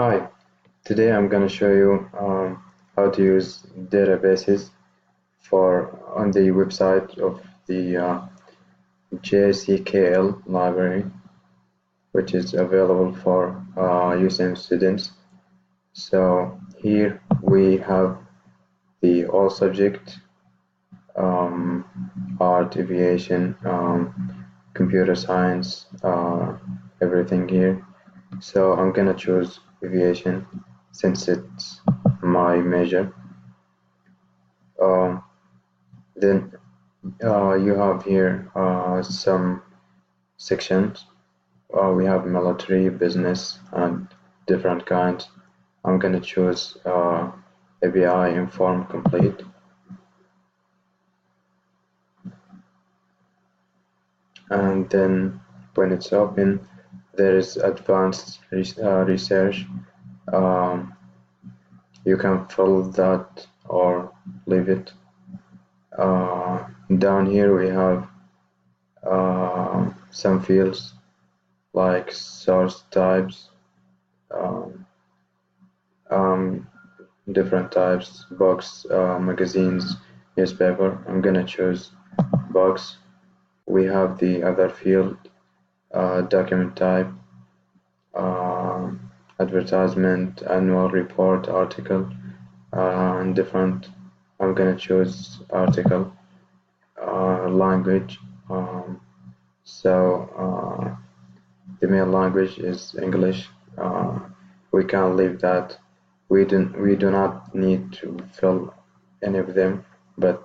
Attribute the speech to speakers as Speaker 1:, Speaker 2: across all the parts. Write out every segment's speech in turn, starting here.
Speaker 1: Hi, today I'm going to show you how to use databases for on the website of the JCKL library, which is available for USM students. So here we have the all subject, art, aviation, computer science, everything here. So I'm gonna choose aviation since it's my major. Um, then you have here some sections. We have military, business, and different kinds. I'm gonna choose ABI Inform Complete. And then when it's open, there is advanced research. Um, you can fill that or leave it. Down here we have some fields like source types, um, um, different types, books, magazines, newspaper. I'm gonna choose books. We have the other field, document type, uh, advertisement, annual report, article, and different. I'm gonna choose article. Language. So the main language is English. We can leave that. We do not need to fill any of them, but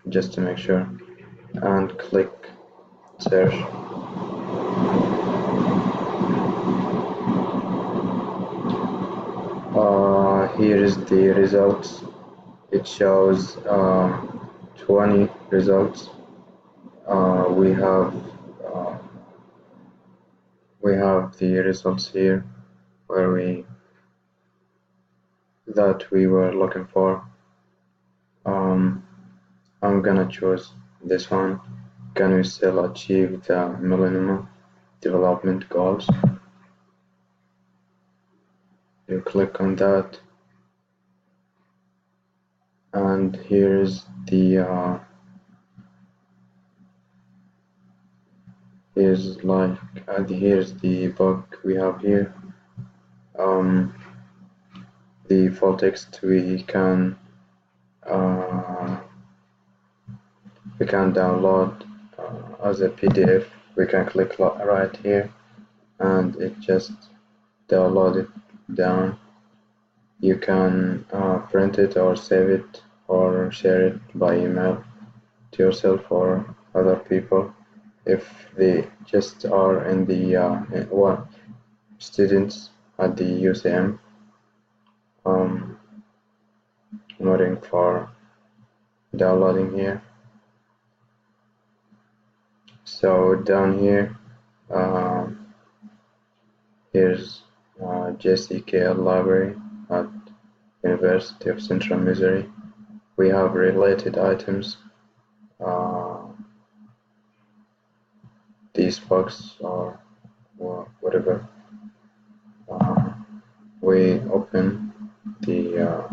Speaker 1: just to make sure. And click search. Here is the results. It shows 20 results. We have uh, we have the results here where we were looking for. I'm gonna choose this one. Can we still achieve the Millennium Development Goals? You click on that, and here's the here's the book we have here. The full text uh, we can download as a PDF. We can click right here, and it just download it down. You can print it or save it or share it by email to yourself or other people if they just are in the students at the UCM. Waiting for downloading here. So down here, here's JCKL library at University of Central Missouri. We have related items. These books or whatever. We open the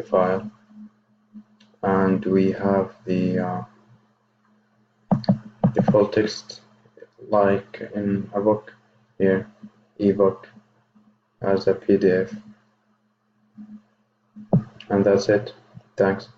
Speaker 1: file, and we have the full text like in a book here, ebook as a PDF, and that's it. Thanks.